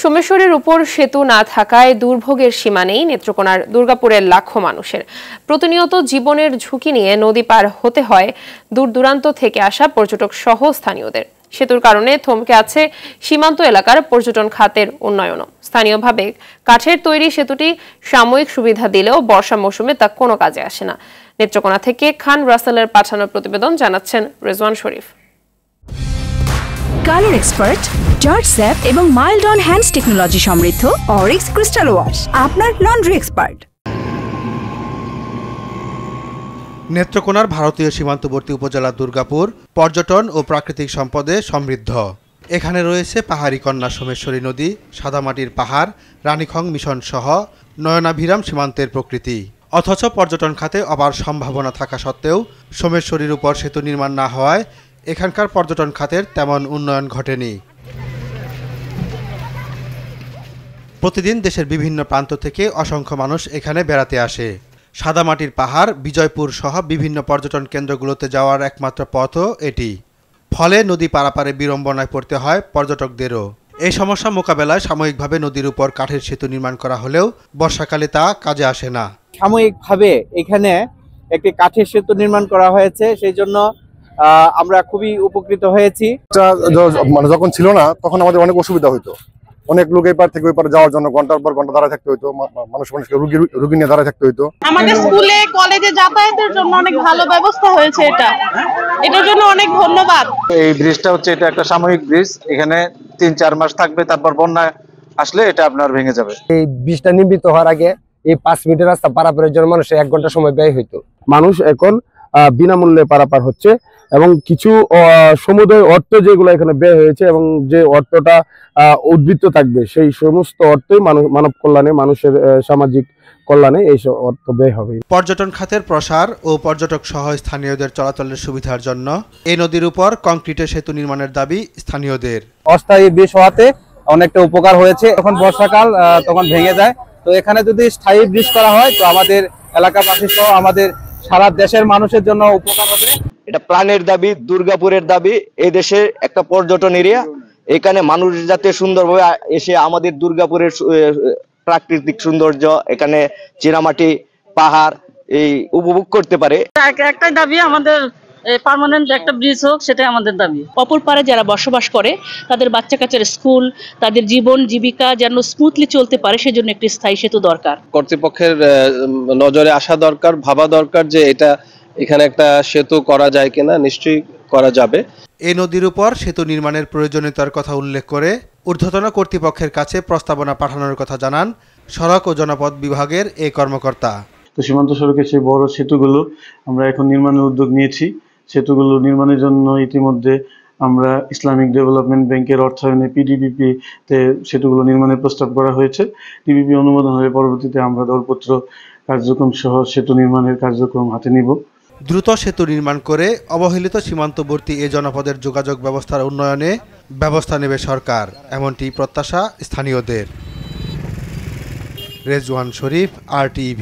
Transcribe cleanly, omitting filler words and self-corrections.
সোমেশ্বরের উপর সেতু না থাকায় দুর্ভোগের সীমা নেই নেত্রকোনার দুর্গাপুরের লাখো মানুষের। প্রতিনিয়ত জীবনের ঝুঁকি নিয়ে নদী পার হতে হয় দূর দূরান্ত থেকে আসা পর্যটক সহ স্থানীয়দের। সেতুর কারণে থমকে আছে সীমান্ত এলাকার পর্যটন খাতের উন্নয়নও। স্থানীয়ভাবে কাঠের তৈরি সেতুটি সাময়িক সুবিধা দিলেও বর্ষা মৌসুমে তা কোনো কাজে আসে না। নেত্রকোনা থেকে খান রাসেলের পাঠানো প্রতিবেদন জানাচ্ছেন রেজওয়ান শরীফ। কালার এক্সপার্ট, জর্জ স্যাপ এবং মাইল্ড অন হ্যান্ডস টেকনোলজি সমৃদ্ধ অরিক্স ক্রিস্টাল ওয়াশ আপনার লন্ড্রি এক্সপার্ট। নেত্রকোনার ভারতীয় সীমান্তবর্তী উপজেলা দুর্গাপুর পর্যটন ও প্রাকৃতিক সম্পদে সমৃদ্ধ। এখানে রয়েছে পাহাড়ি কন্যা সোমেশ্বরী নদী, সাদামাটির পাহাড়, রানীখং মিশন সহ নয়নাভিরাম সীমান্তের প্রকৃতি। অথচ পর্যটন খাতে অপার সম্ভাবনা থাকা সত্ত্বেও সোমেশ্বরীর উপর সেতু নির্মাণ না হওয়ায় এখানকার পর্যটন খাতের তেমন উন্নয়ন ঘটেনি। প্রতিদিন দেশের বিভিন্ন প্রান্ত থেকে অসংখ্য মানুষ এখানে বেড়াতে আসে। সাদামাটির পাহাড়, বিজয়পুর সহ বিভিন্ন পর্যটন কেন্দ্রগুলোতে যাওয়ার একমাত্র পথও এটি। ফলে নদী পারাপারে বিড়ম্বনায় পড়তে হয় পর্যটকদেরও। এই সমস্যা মোকাবেলায় সাময়িকভাবে নদীর উপর কাঠের সেতু নির্মাণ করা হলেও বর্ষাকালে তা কাজে আসে না। সাময়িকভাবে এখানে একটি কাঠের সেতু নির্মাণ করা হয়েছে, সেই জন্য আমরা খুবই উপকৃত হয়েছি। মানে যখন ছিল না তখন আমাদের অনেক অসুবিধা হতো। অনেক লোক এই পার থেকে ওই পার যাওয়ার জন্য ঘন্টার পর ঘন্টা দাঁড়ায় থাকতে হতো, মানুষকে রুগী নিয়ে দাঁড়ায় থাকতে হতো। আমাদের স্কুলে কলেজে যাতায়াতের জন্য অনেক ভালো ব্যবস্থা হয়েছে, এটার জন্য অনেক ধন্যবাদ। এই ব্রিজটা হচ্ছে এটা একটা সাময়িক ব্রিজ, এখানে ৩-৪ মাস থাকবে, তারপর বন্যা আসলে এটা আপনার ভেঙে যাবে। এই ব্রিজটা নির্মিত হওয়ার আগে এই 5 মিটার রাস্তা পারাপারের জন্য মানুষের 1 ঘন্টা সময় ব্যয় হইতো। মানুষ এখন বিনামূল্যে পারাপার হচ্ছে এবং কিছু সমুদয় অর্থ যেগুলো এখানে ব্যয় হয়েছে এবং যে অর্থটা উদ্বৃত্ত থাকবে সেই সমস্ত অর্থই মানব কল্যাণে, মানুষের সামাজিক কল্যাণে এই অর্থ ব্যয় হবে। পর্যটন খাতের প্রসার ও পর্যটক সহ স্থানীয়দের চলাচলের সুবিধার জন্য এই নদীর উপর কংক্রিটের সেতু নির্মাণের দাবি স্থানীয়দের। অস্থায়ী ব্রিজ হওয়াতে অনেকটা উপকার হয়েছে। যখন বর্ষাকাল তখন ভেঙে যায়, তো এখানে যদি স্থায়ী ব্রিজ করা হয় তো আমাদের এলাকাবাসী সহ আমাদের সারা দেশের মানুষের জন্য উপকার হবে। এটা প্রাণের দাবি, দুর্গাপুরের দাবি। এই দেশের একটা পর্যটন এরিয়া, এখানে মানুষ যাতে সুন্দরভাবে এসে আমাদের দুর্গাপুরের প্রাকৃতিক সৌন্দর্য, এখানে চীনামাটি পাহাড় এই উপভোগ করতে পারে। একটাই দাবি, আমাদের পার্মানেন্ট একটা ব্রিজ হোক, সেটাই আমাদের দাবি। অপর পারে যারা বসবাস করে তাদের বাচ্চা কাচ্চার স্কুল, তাদের জীবন জীবিকা যেন স্মুথলি চলতে পারে, সেজন্য একটি স্থায়ী সেতু দরকার। কর্তৃপক্ষের নজরে আসা দরকার, ভাবা দরকার যে এটা এখানে একটা সেতু করা যায় কিনা। নিশ্চয়ই করা যাবে। এই নদীর উপর সেতু নির্মাণের প্রয়োজনীয়তার কথা উল্লেখ করে ঊর্ধ্বতন কর্তৃপক্ষের কাছে প্রস্তাবনা পাঠানোর কথা জানান সড়ক ও জনপথ বিভাগের এই কর্মকর্তা। তো সীমান্ত সড়কের সেই বড় সেতুগুলো আমরা এখন নির্মাণের উদ্যোগ নিয়েছি। সেতুগুলো নির্মাণের জন্য ইতিমধ্যে আমরা ইসলামিক ডেভেলপমেন্ট ব্যাংকের অর্থায়নে PDPP তে সেতুগুলো নির্মাণের প্রস্তাব করা হয়েছে। PDPP অনুমোদন হলে পরবর্তীতে আমরা দরপত্র কার্যক্রম সহ সেতু নির্মাণের কার্যক্রম হাতে নিব। দ্রুত সেতু নির্মাণ করে অবহেলিত সীমান্তবর্তী এ জনপদের যোগাযোগ ব্যবস্থার উন্নয়নে ব্যবস্থা নেবে সরকার, এমনটি প্রত্যাশা স্থানীয়দের। রেজওয়ান শরীফ, RTV।